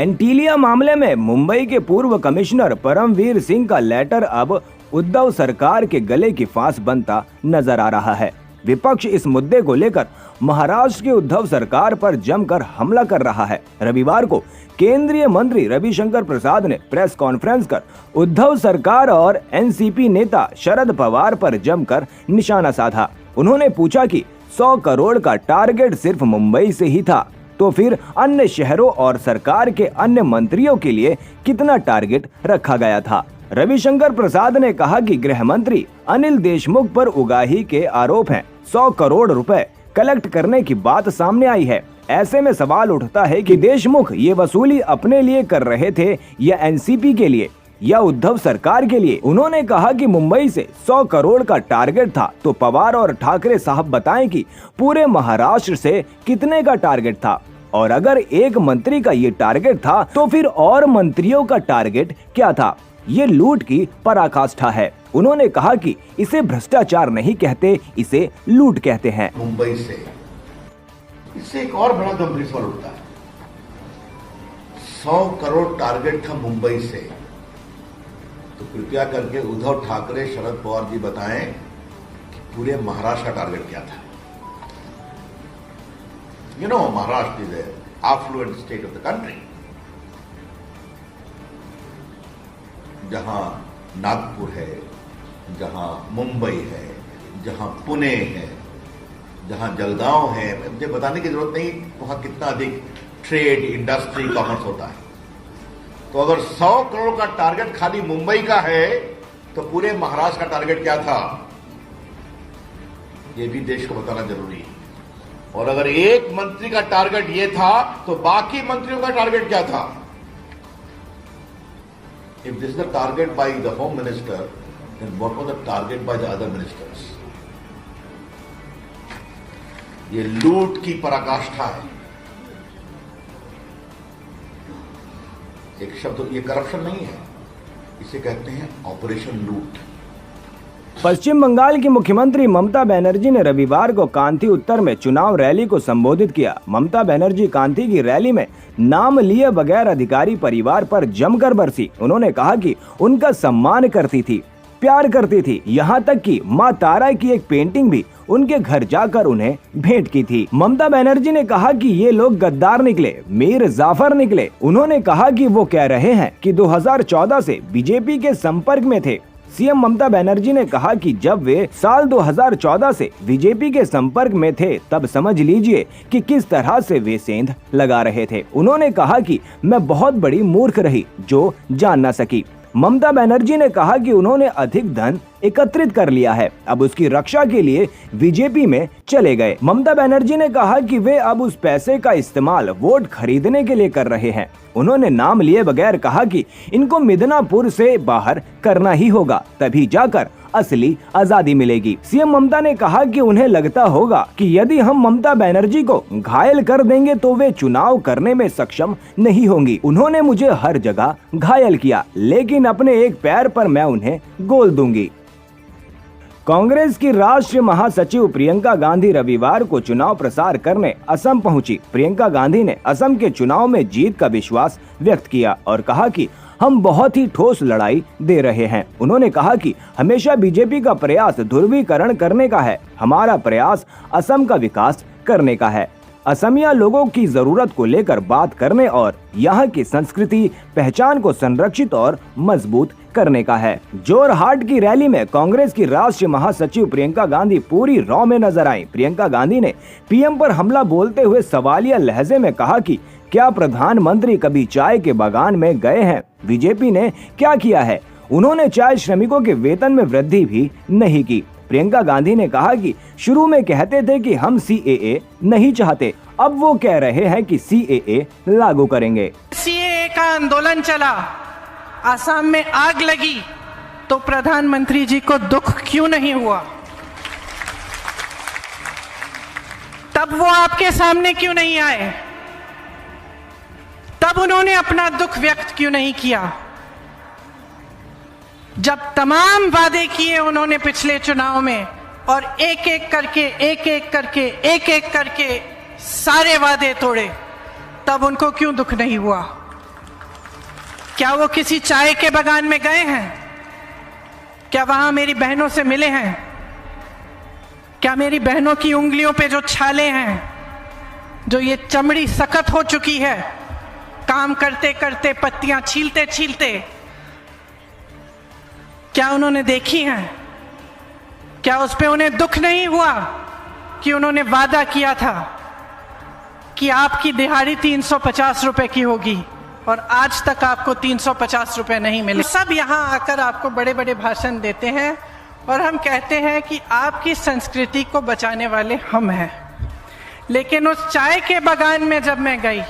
एंटीलिया मामले में मुंबई के पूर्व कमिश्नर परमवीर सिंह का लेटर अब उद्धव सरकार के गले की फांस बनता नजर आ रहा है। विपक्ष इस मुद्दे को लेकर महाराष्ट्र की उद्धव सरकार पर जमकर हमला कर रहा है। रविवार को केंद्रीय मंत्री रविशंकर प्रसाद ने प्रेस कॉन्फ्रेंस कर उद्धव सरकार और एनसीपी नेता शरद पवार पर जमकर निशाना साधा। उन्होंने पूछा कि 100 करोड़ का टारगेट सिर्फ मुंबई से ही था, तो फिर अन्य शहरों और सरकार के अन्य मंत्रियों के लिए कितना टारगेट रखा गया था। रविशंकर प्रसाद ने कहा कि गृह मंत्री अनिल देशमुख पर उगाही के आरोप हैं। 100 करोड़ रुपए कलेक्ट करने की बात सामने आई है। ऐसे में सवाल उठता है कि देशमुख ये वसूली अपने लिए कर रहे थे या एनसीपी के लिए या उद्धव सरकार के लिए। उन्होंने कहा कि मुंबई से 100 करोड़ का टारगेट था, तो पवार और ठाकरे साहब बताएं कि पूरे महाराष्ट्र से कितने का टारगेट था, और अगर एक मंत्री का ये टारगेट था तो फिर और मंत्रियों का टारगेट क्या था। ये लूट की पराकाष्ठा है। उन्होंने कहा कि इसे भ्रष्टाचार नहीं कहते, इसे लूट कहते हैं। मुंबई से इससे एक और बड़ा गंभीर सवाल उठता है। 100 करोड़ टारगेट था मुंबई से, तो कृपया करके उद्धव ठाकरे, शरद पवार जी बताएं कि पूरे महाराष्ट्र का टारगेट क्या था। You know, Maharashtra is an affluent state of the country. जहां नागपुर है, जहां मुंबई है, जहां पुणे है, जहां जलगांव है, मुझे बताने की जरूरत नहीं वहां कितना अधिक ट्रेड, इंडस्ट्री, कॉमर्स होता है। तो अगर 100 करोड़ का टारगेट खाली मुंबई का है, तो पूरे महाराष्ट्र का टारगेट क्या था, यह भी देश को बताना जरूरी है। और अगर एक मंत्री का टारगेट ये था, तो बाकी मंत्रियों का टारगेट क्या था। If this is the target by the Home Minister, then what was the target by the other ministers? ये लूट की पराकाष्ठा है। एक शब्द, ये करप्शन नहीं है, इसे कहते हैं ऑपरेशन लूट। पश्चिम बंगाल की मुख्यमंत्री ममता बनर्जी ने रविवार को कांथी उत्तर में चुनाव रैली को संबोधित किया। ममता बनर्जी कांथी की रैली में नाम लिए बगैर अधिकारी परिवार पर जमकर बरसी। उन्होंने कहा कि उनका सम्मान करती थी, प्यार करती थी, यहाँ तक कि मां तारा की एक पेंटिंग भी उनके घर जाकर उन्हें भेंट की थी। ममता बनर्जी ने कहा कि ये लोग गद्दार निकले, मीर जाफर निकले। उन्होंने कहा कि वो कह रहे हैं कि 2014 से बीजेपी के संपर्क में थे। सीएम ममता बनर्जी ने कहा कि जब वे साल 2014 से बीजेपी के संपर्क में थे, तब समझ लीजिए कि किस तरह से वे सेंध लगा रहे थे। उन्होंने कहा कि मैं बहुत बड़ी मूर्ख रही जो जान न सकी। ममता बनर्जी ने कहा कि उन्होंने अधिक धन एकत्रित कर लिया है, अब उसकी रक्षा के लिए बीजेपी में चले गए। ममता बनर्जी ने कहा कि वे अब उस पैसे का इस्तेमाल वोट खरीदने के लिए कर रहे हैं। उन्होंने नाम लिए बगैर कहा कि इनको मिदनापुर से बाहर करना ही होगा, तभी जाकर असली आजादी मिलेगी। सीएम ममता ने कहा कि उन्हें लगता होगा कि यदि हम ममता बनर्जी को घायल कर देंगे तो वे चुनाव करने में सक्षम नहीं होंगी। उन्होंने मुझे हर जगह घायल किया, लेकिन अपने एक पैर पर मैं उन्हें गोल दूंगी। कांग्रेस की राष्ट्रीय महासचिव प्रियंका गांधी रविवार को चुनाव प्रचार करने असम पहुंची। प्रियंका गांधी ने असम के चुनाव में जीत का विश्वास व्यक्त किया और कहा कि हम बहुत ही ठोस लड़ाई दे रहे हैं। उन्होंने कहा कि हमेशा बीजेपी का प्रयास ध्रुवीकरण करने का है, हमारा प्रयास असम का विकास करने का है, असमिया लोगों की जरूरत को लेकर बात करने और यहाँ की संस्कृति पहचान को संरक्षित और मजबूत करने का है। जोरहाट की रैली में कांग्रेस की राष्ट्रीय महासचिव प्रियंका गांधी पूरी रॉ में नजर आई। प्रियंका गांधी ने पीएम पर हमला बोलते हुए सवालिया लहजे में कहा कि क्या प्रधानमंत्री कभी चाय के बागान में गए हैं? बीजेपी ने क्या किया है? उन्होंने चाय श्रमिकों के वेतन में वृद्धि भी नहीं की। प्रियंका गांधी ने कहा कि शुरू में कहते थे कि हम सीएए नहीं चाहते, अब वो कह रहे हैं कि सीएए लागू करेंगे। सीएए का आंदोलन चला, असम में आग लगी, तो प्रधानमंत्री जी को दुख क्यों नहीं हुआ? तब वो आपके सामने क्यों नहीं आए? तब उन्होंने अपना दुख व्यक्त क्यों नहीं किया? जब तमाम वादे किए उन्होंने पिछले चुनाव में और एक एक करके सारे वादे तोड़े, तब उनको क्यों दुख नहीं हुआ? क्या वो किसी चाय के बागान में गए हैं? क्या वहां मेरी बहनों से मिले हैं? क्या मेरी बहनों की उंगलियों पे जो छाले हैं, जो ये चमड़ी सख्त हो चुकी है काम करते करते, पत्तियां छीलते छीलते, क्या उन्होंने देखी हैं? क्या उस पे उन्हें दुख नहीं हुआ कि उन्होंने वादा किया था कि आपकी दिहाड़ी 350 रुपए की होगी और आज तक आपको 350 रुपए नहीं मिले? सब यहां आकर आपको बड़े बड़े भाषण देते हैं और हम कहते हैं कि आपकी संस्कृति को बचाने वाले हम हैं। लेकिन उस चाय के बागान में जब मैं गई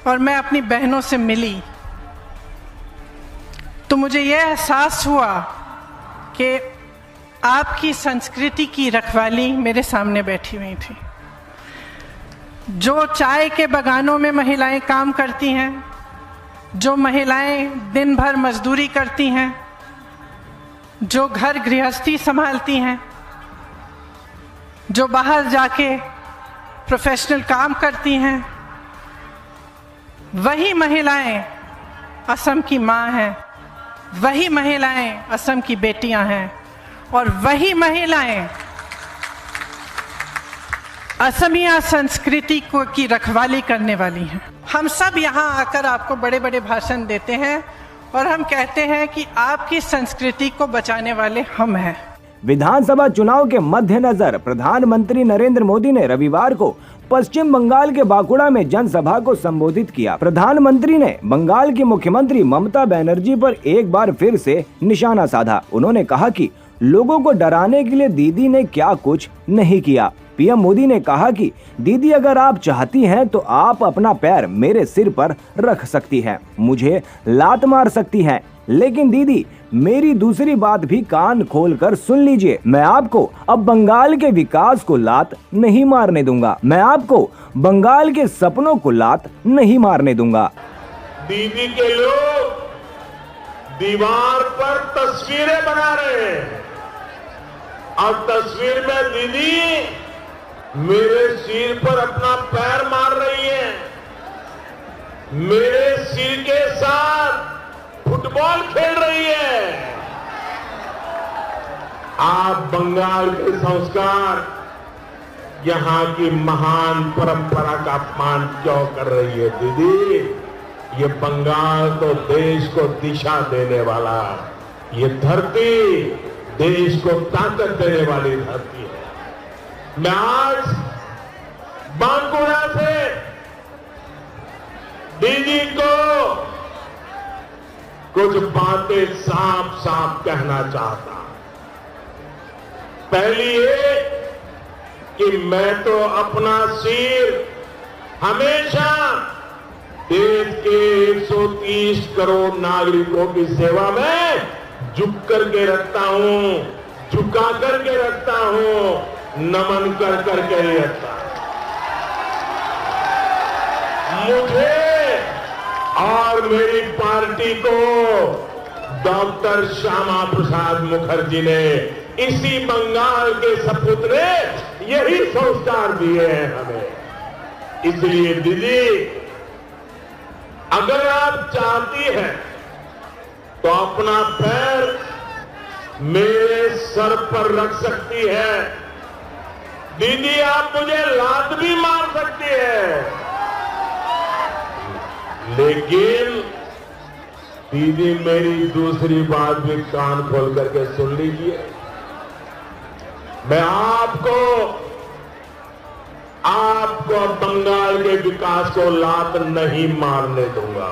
और मैं अपनी बहनों से मिली तो मुझे यह एहसास हुआ कि आपकी संस्कृति की रखवाली मेरे सामने बैठी हुई थी। जो चाय के बागानों में महिलाएं काम करती हैं, जो महिलाएं दिन भर मजदूरी करती हैं, जो घर गृहस्थी संभालती हैं, जो बाहर जाके प्रोफेशनल काम करती हैं, वही महिलाएं असम की माँ हैं, वही महिलाएं असम की बेटियां हैं और वही महिलाएं असमिया संस्कृति को की रखवाली करने वाली हैं। हम सब यहाँ आकर आपको बड़े बड़े भाषण देते हैं और हम कहते हैं कि आपकी संस्कृति को बचाने वाले हम हैं। विधानसभा चुनाव के मद्देनजर प्रधानमंत्री नरेंद्र मोदी ने रविवार को पश्चिम बंगाल के बांकुड़ा में जनसभा को संबोधित किया। प्रधानमंत्री ने बंगाल की मुख्यमंत्री ममता बनर्जी पर एक बार फिर से निशाना साधा। उन्होंने कहा कि लोगों को डराने के लिए दीदी ने क्या कुछ नहीं किया। पीएम मोदी ने कहा कि दीदी अगर आप चाहती हैं तो आप अपना पैर मेरे सिर पर रख सकती हैं, मुझे लात मार सकती हैं, लेकिन दीदी मेरी दूसरी बात भी कान खोलकर सुन लीजिए। मैं आपको अब बंगाल के विकास को लात नहीं मारने दूंगा, मैं आपको बंगाल के सपनों को लात नहीं मारने दूंगा। दीदी के लोग दीवार पर तस्वीरें बना रहे हैं और तस्वीर में दीदी मेरे सिर पर अपना पैर मार रही है, मेरे सिर के साथ फुटबॉल खेल रही है। आप बंगाल के संस्कार, यहां की महान परंपरा का अपमान क्यों कर रही है दीदी? ये बंगाल तो देश को दिशा देने वाला, ये धरती देश को ताकत देने वाली धरती है। मैं आज बांकुड़ा से दीदी को कुछ बातें साफ साफ कहना चाहता हूं। पहली ये कि मैं तो अपना सिर हमेशा देश के 130 करोड़ नागरिकों की सेवा में झुक करके रखता हूं, झुका करके रखता हूं, नमन कर करके रखता हूं। मुझे और मेरी पार्टी को डॉक्टर श्यामा प्रसाद मुखर्जी ने, इसी बंगाल के सपूत ने यही संस्कार दिए हैं हमें। इसलिए दीदी अगर आप चाहती हैं तो अपना पैर मेरे सर पर रख सकती है। दीदी आप मुझे लात भी मार सकती है, लेकिन दीदी मेरी दूसरी बात भी कान खोल करके सुन लीजिए। मैं आपको बंगाल के विकास को लात नहीं मारने दूंगा।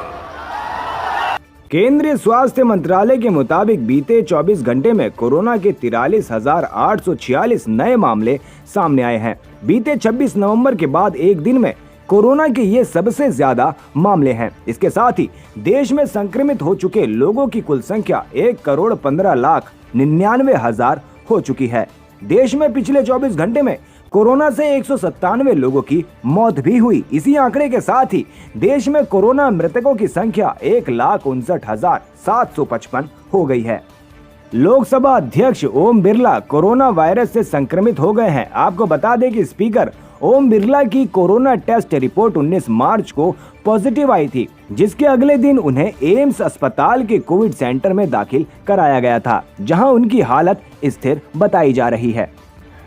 केंद्रीय स्वास्थ्य मंत्रालय के मुताबिक बीते 24 घंटे में कोरोना के 43,846 नए मामले सामने आए हैं। बीते 26 नवंबर के बाद एक दिन में कोरोना के ये सबसे ज्यादा मामले हैं। इसके साथ ही देश में संक्रमित हो चुके लोगों की कुल संख्या 1,15,99,000 हो चुकी है। देश में पिछले 24 घंटे में कोरोना से 197 लोगों की मौत भी हुई। इसी आंकड़े के साथ ही देश में कोरोना मृतकों की संख्या 1,59,755 हो गई है। लोकसभा अध्यक्ष ओम बिरला कोरोना वायरस से संक्रमित हो गए हैं। आपको बता दें कि स्पीकर ओम बिरला की कोरोना टेस्ट रिपोर्ट 19 मार्च को पॉजिटिव आई थी, जिसके अगले दिन उन्हें एम्स अस्पताल के कोविड सेंटर में दाखिल कराया गया था, जहां उनकी हालत स्थिर बताई जा रही है।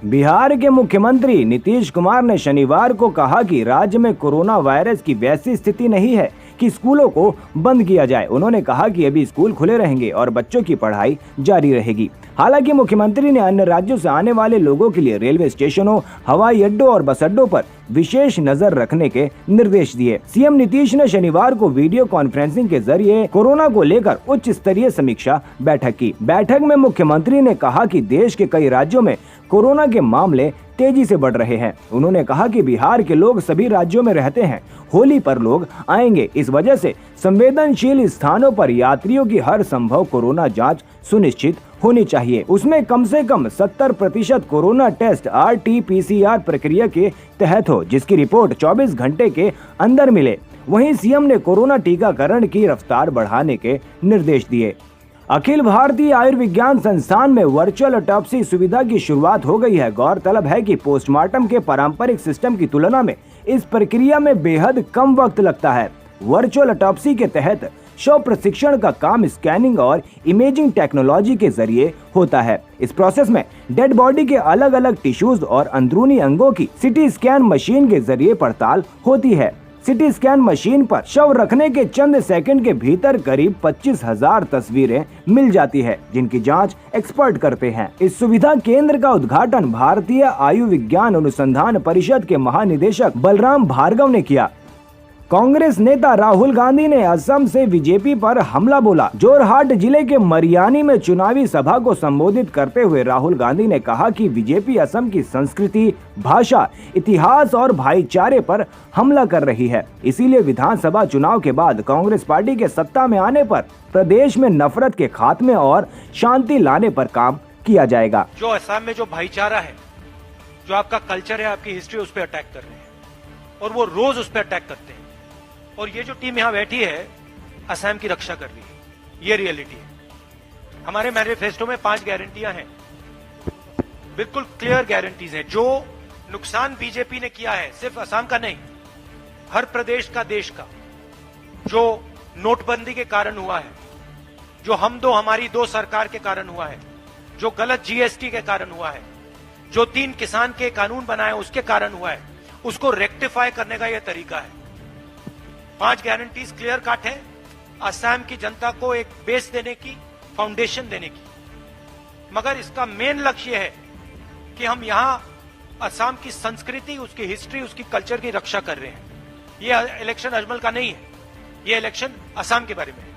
बिहार के मुख्यमंत्री नीतीश कुमार ने शनिवार को कहा कि राज्य में कोरोना वायरस की वैसी स्थिति नहीं है कि स्कूलों को बंद किया जाए। उन्होंने कहा कि अभी स्कूल खुले रहेंगे और बच्चों की पढ़ाई जारी रहेगी। हालांकि मुख्यमंत्री ने अन्य राज्यों से आने वाले लोगों के लिए रेलवे स्टेशनों, हवाई अड्डों और बस अड्डों पर विशेष नजर रखने के निर्देश दिए। सीएम नीतीश ने शनिवार को वीडियो कॉन्फ्रेंसिंग के जरिए कोरोना को लेकर उच्च स्तरीय समीक्षा बैठक की। बैठक में मुख्यमंत्री ने कहा कि देश के कई राज्यों में कोरोना के मामले तेजी से बढ़ रहे हैं। उन्होंने कहा कि बिहार के लोग सभी राज्यों में रहते हैं, होली पर लोग आएंगे, इस वजह से संवेदनशील स्थानों पर यात्रियों की हर संभव कोरोना जांच सुनिश्चित होनी चाहिए। उसमें कम से कम 70% कोरोना टेस्ट RT-PCR प्रक्रिया के तहत हो, जिसकी रिपोर्ट 24 घंटे के अंदर मिले। वहीं सीएम ने कोरोना टीकाकरण की रफ्तार बढ़ाने के निर्देश दिए। अखिल भारतीय आयुर्विज्ञान संस्थान में वर्चुअल ऑटोप्सी सुविधा की शुरुआत हो गई है। गौरतलब है कि पोस्टमार्टम के पारंपरिक सिस्टम की तुलना में इस प्रक्रिया में बेहद कम वक्त लगता है। वर्चुअल ऑटोप्सी के तहत शव प्रशिक्षण का काम स्कैनिंग और इमेजिंग टेक्नोलॉजी के जरिए होता है। इस प्रोसेस में डेड बॉडी के अलग अलग टिश्यूज और अंदरूनी अंगों की सिटी स्कैन मशीन के जरिए पड़ताल होती है। सिटी स्कैन मशीन पर शव रखने के चंद सेकंड के भीतर करीब 25,000 तस्वीरें मिल जाती है, जिनकी जांच एक्सपर्ट करते हैं। इस सुविधा केंद्र का उद्घाटन भारतीय आयुर्विज्ञान अनुसंधान परिषद के महानिदेशक बलराम भार्गव ने किया। कांग्रेस नेता राहुल गांधी ने असम से बीजेपी पर हमला बोला। जोरहाट जिले के मरियानी में चुनावी सभा को संबोधित करते हुए राहुल गांधी ने कहा कि बीजेपी असम की संस्कृति, भाषा, इतिहास और भाईचारे पर हमला कर रही है। इसीलिए विधानसभा चुनाव के बाद कांग्रेस पार्टी के सत्ता में आने पर प्रदेश में नफरत के खात्मे और शांति लाने पर काम किया जाएगा। जो असम में जो भाईचारा है, जो आपका कल्चर है, आपकी हिस्ट्री, उस पर अटैक कर रहे हैं और वो रोज उस पर अटैक करते हैं। और ये जो टीम यहां बैठी है, असम की रक्षा कर रही है। ये रियलिटी है। हमारे मैनिफेस्टो में 5 गारंटियां हैं, बिल्कुल क्लियर गारंटीज हैं। जो नुकसान बीजेपी ने किया है, सिर्फ असम का नहीं, हर प्रदेश का, देश का, जो नोटबंदी के कारण हुआ है, जो हम दो हमारी दो सरकार के कारण हुआ है, जो गलत GST के कारण हुआ है, जो 3 किसान के कानून बनाए उसके कारण हुआ है, उसको रेक्टिफाई करने का यह तरीका है। 5 गारंटीज क्लियर कट है, असम की जनता को एक बेस देने की, फाउंडेशन देने की। मगर इसका मेन लक्ष्य है कि हम यहां असम की संस्कृति, उसकी हिस्ट्री, उसकी कल्चर की रक्षा कर रहे हैं। ये इलेक्शन अजमल का नहीं है, ये इलेक्शन असम के बारे में है।